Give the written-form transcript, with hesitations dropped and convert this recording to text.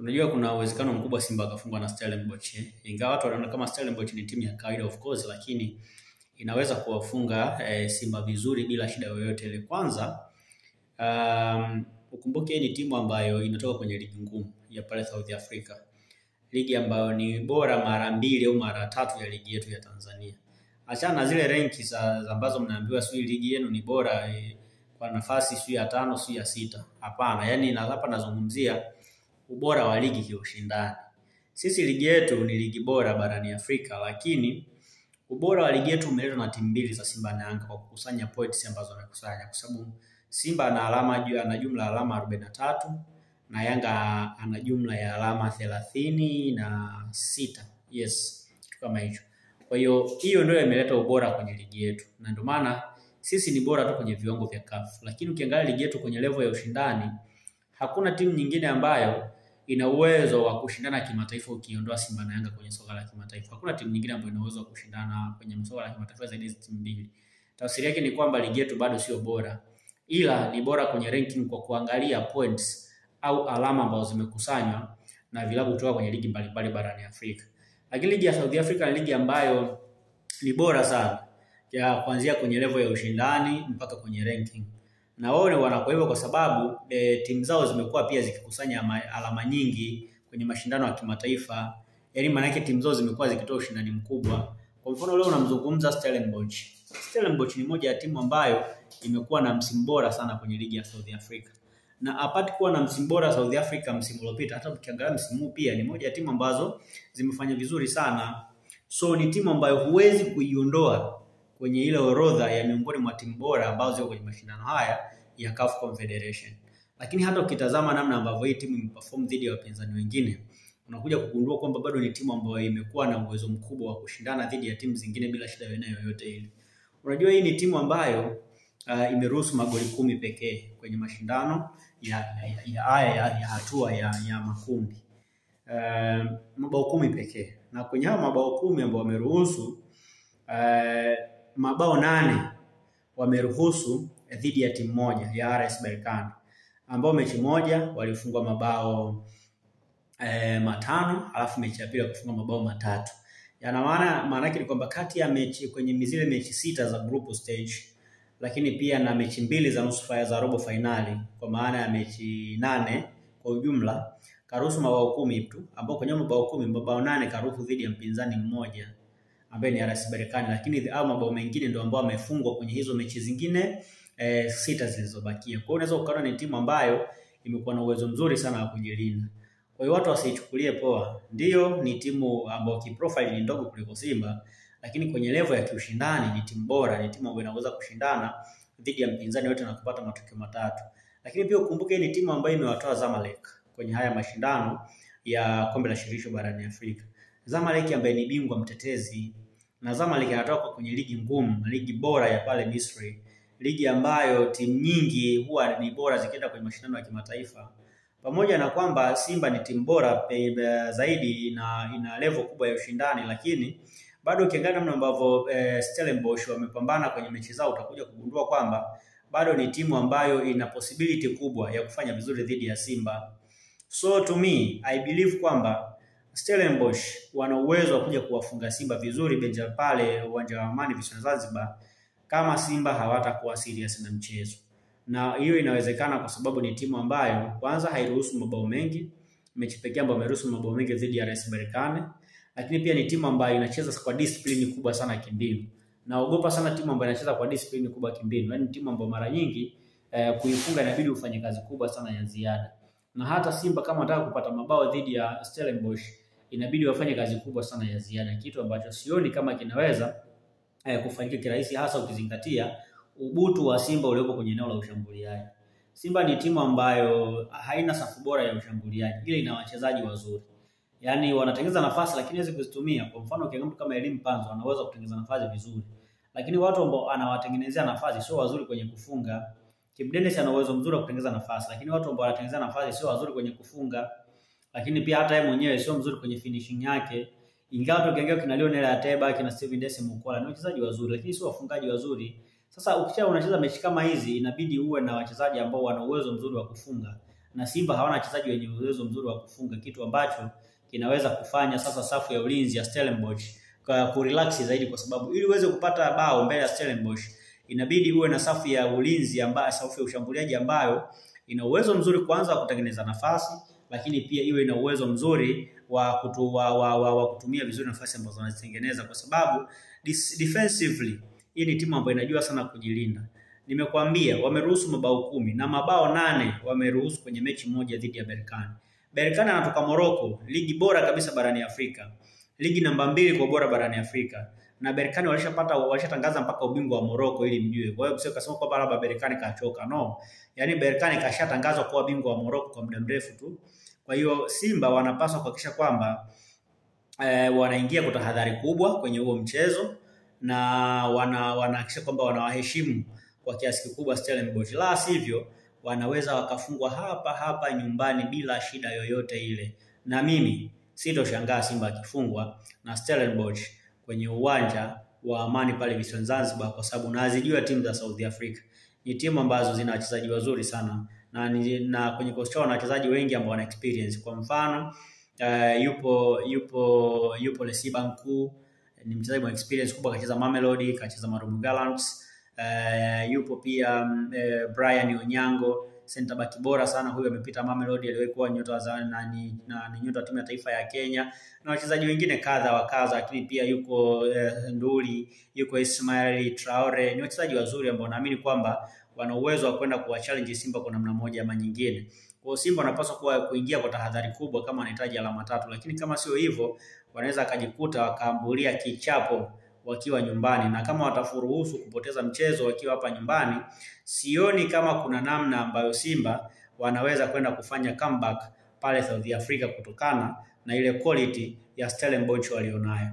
Unajua kuna uwezekano mkubwa Simba akafungwa na Stellenbosch. Ingawa watu wanaona kama Stellenbosch ni timu ya kawaida of course, lakini inaweza kuwafunga Simba vizuri bila shida yoyote ile. Kwanza ukumbuke ni timu ambayo inatoka kwenye ligi ngumu ya pale South Africa. Ligi ambayo ni bora mara 2 au mara 3 ya ligi yetu ya Tanzania. Achana na zile ranki ambazo mnaambiwa sio ligi yenu ni bora kwa nafasi sio ya 5 sio ya 6. Hapana, yani hapa nazungumzia ubora wa ligi kiushindani. Sisi ligi yetu ni ligi bora barani Afrika, lakini ubora wa ligi yetu umeletwa na timu mbili za Simba na Yanga kwa kukusanya points ambazo wamekusanya, kwa sababu Simba ana jumla ya alama 43 na Yanga ana jumla ya alama 36. Yes, kitu kama hicho. Kwa hiyo ndio imeleta ubora kwenye ligi yetu. Na ndio maana sisi ni bora tu kwenye viwango vya CAF. Lakini ukiangalia ligi yetu kwenye level ya ushindani, hakuna timu nyingine ambayo ina uwezo wa kushindana kimataifa ukiondoa Simba na Yanga kwenye soka la kimataifa. Hakuna timu nyingine ambayo ina uwezo wa kushindana kwenye soka la kimataifa zaidi ya timu mbili. Tafsiri yake ni kwamba ligi yetu bado sio bora, ila ni bora kwenye ranking kwa kuangalia points au alama ambazo zimekusanywa na vilabu kutoka kwenye ligi mbalimbali barani Afrika. Lakini ligi ya South Africa ni ligi ambayo ni bora sana, ya kuanzia kwenye level ya ushindani mpaka kwenye ranking. Na wao wanakuwa hivyo kwa sababu timu zao zimekuwa pia zikikusanya alama nyingi kwenye mashindano ya kimataifa. Yaani maana yake timu zao zimekuwa zikitoa ushindani mkubwa. Kwa mfano leo unamzungumza Stellenbosch. Stellenbosch ni moja ya timu ambayo imekuwa na msimu bora sana kwenye ligi ya South Africa. Na apart kuwa na msimu bora South Africa msimu uliopita, hata ukiangalia msimu huu pia ni moja ya timu ambazo zimefanya vizuri sana. So ni timu ambayo huwezi kuiondoa kwenye ile orodha ya miongoni mwa timu bora ambazo ziko kwenye mashindano haya ya CAF Confederation. Lakini hata ukitazama namna ambavyo hii timu imeperform dhidi ya wapinzani wengine, unakuja kugundua kwamba bado ni timu ambayo imekuwa na uwezo mkubwa wa kushindana dhidi ya timu zingine bila shida yoyote ile. Unajua hii ni timu ambayo imeruhusu magoli 10 pekee kwenye mashindano ya hatua ya makundi. Mabao 10 pekee. Na kwenye hao mabao 10 ambao wameruhusu, mabao 8 wameruhusu dhidi ya timu moja ya RS Berkane, ambao mechi moja walifungwa mabao 5, alafu mechi ya pili kufunga mabao 3. Yana maana yake ni kwamba kati ya mechi kwenye zile mechi 6 za group stage, lakini pia na mechi 2 za nusu fainali za robo finali, kwa maana ya mechi 8 kwa ujumla, karuhusu mabao 10 tu, ambao kwenye mabao 10 mabao 8 karuhusu dhidi ya mpinzani mmoja ambaye ni RS Berkane, lakini hao mabao mengine ndio ambao wamefungwa kwenye hizo mechi zingine 6 zilizobakia. Kwa hiyo unaweza ukaona ni timu ambayo imekuwa na uwezo mzuri sana wa kujilinda. Kwa hiyo watu wasichukulie poa. Ndio ni timu ambayo kiprofile ni ndogo kuliko Simba, lakini kwenye level ya kiushindani ni timu bora, ni timu ambayo inaweza kushindana dhidi ya mpinzani wote na kupata matokeo 3. Lakini pia ukumbuke ni timu ambayo imewatoa Zamalek kwenye haya mashindano ya kombe la shirikisho barani Afrika. Zamalek ambaye ni bingwa mtetezi, na Zamalek anatoka kwenye ligi ngumu, ligi bora ya pale Misri, ligi ambayo timu nyingi huwa ni bora zikienda kwenye mashindano ya kimataifa. Pamoja na kwamba Simba ni timu bora zaidi na ina level kubwa ya ushindani, lakini bado ukiangalia namna ambavyo Stellenbosch wamepambana kwenye mechi zao, utakuja kugundua kwamba bado ni timu ambayo ina possibility kubwa ya kufanya vizuri dhidi ya Simba. So to me, I believe kwamba Stellenbosch wana uwezo wa kuja kuwafunga Simba vizuri Benjamin pale uwanja wa Amani visiwani Zanzibar, kama Simba hawatakuwa serious na mchezo. Na hiyo inawezekana kwa sababu ni timu ambayo kwanza hairuhusu mabao mengi, mechi pekee ambayo imeruhusu mabao mengi dhidi ya RS Berkane, lakini pia ni timu ambayo inacheza kwa discipline kubwa sana kimbinu. Naogopa sana timu ambayo inacheza kwa discipline kubwa kimbinu. Yaani timu ambayo mara nyingi kuifunga inabidi ufanye kazi kubwa sana ya ziada. Na hata Simba kama wanataka kupata mabao dhidi ya Stellenbosch, inabidi wafanye kazi kubwa sana ya ziada, kitu ambacho sioni kama kinaweza kufanyika kirahisi, hasa ukizingatia ubutu wa Simba uliopo kwenye eneo la ushambuliaji. Simba ni timu ambayo haina safu bora ya ushambuliaji, ile ina wachezaji wazuri. Yaani wanatengeneza nafasi lakini hawezi kuzitumia. Kwa mfano ukiangalia kama Elim Panzo anaweza kutengeneza nafasi vizuri, lakini watu ambao anawatengenezea nafasi sio wazuri kwenye kufunga. Kibu Denis ana uwezo mzuri wa kutengeneza nafasi, lakini watu ambao wanatengeneza nafasi sio wazuri kwenye kufunga. Lakini pia hata yeye mwenyewe sio mzuri kwenye finishing yake. Ingawa tukiangalia kina Lionel Ateba, kina Steven Dese Mukwala ni wachezaji wazuri, lakini sio wafungaji wazuri. Sasa unacheza mechi kama hizi, inabidi uwe na wachezaji ambao wana uwezo mzuri wa kufunga na Simba hawana wachezaji wenye uwezo mzuri wa kufunga, kitu ambacho kinaweza kufanya sasa safu ya ulinzi ya Stellenbosch kurelax zaidi, kwa sababu ili uweze kupata bao mbele ya Stellenbosch inabidi uwe na safu ya ulinzi ambayo, safu ya ushambuliaji ambayo ina uwezo mzuri kwanza wa kutengeneza nafasi, lakini pia iwe ina uwezo mzuri wa kutumia vizuri nafasi ambazo wanazitengeneza, kwa sababu defensively hii ni timu ambayo inajua sana kujilinda. Nimekuambia wameruhusu mabao 10 na mabao 8 wameruhusu kwenye mechi moja dhidi ya Berkane. Berkane anatoka Morocco, ligi bora kabisa barani Afrika. Ligi namba 2 kwa bora barani Afrika. Na Berkane walishatangaza mpaka ubingwa wa Morocco ili mjue. Kwa hiyo sio kasema kwamba labda Berkane kachoka, no. Yaani Berkane kashatangazwa kuwa bingwa wa Morocco kwa muda mrefu tu. Kwa hiyo Simba wanapaswa kuhakikisha kwamba wanaingia kwa tahadhari kubwa kwenye huo mchezo, na wanahakikisha kwamba wanawaheshimu kwa kiasi kikubwa Stellenbosch. La sivyo wanaweza wakafungwa hapa nyumbani bila shida yoyote ile. Na mimi sitoshangaa Simba akifungwa na Stellenbosch kwenye uwanja wa Amani pale visiwani Zanzibar, kwa sababu nazijua timu za South Africa. Ni timu ambazo zina wachezaji wazuri sana, na kwenye kocha wana wachezaji wengi ambao wana experience. Kwa mfano yupo Lesiba Nkuu, ni mchezaji mwenye experience kubwa, kacheza Mamelodi, kacheza Marumo Gallants. Yupo pia Brian Onyango, center back bora sana, huyo amepita Mamelodi, aliyokuwa nyota na nyota timu ya taifa ya Kenya, na wachezaji wengine kadha wa kadha, lakini pia yuko Nduli, yuko Ismail Traore. Ni wachezaji wazuri ambao naamini kwamba wana uwezo wa kwenda kuwa challenge Simba kwa namna moja ama nyingine. Kwa Simba wanapaswa kuingia kwa tahadhari kubwa kama wanahitaji alama 3, lakini kama sio hivyo wanaweza akajikuta wakaambulia kichapo wakiwa nyumbani, na kama watafuruhusu kupoteza mchezo wakiwa hapa nyumbani, sioni kama kuna namna ambayo Simba wanaweza kwenda kufanya comeback pale South Africa kutokana na ile quality ya Stellenbosch walionayo.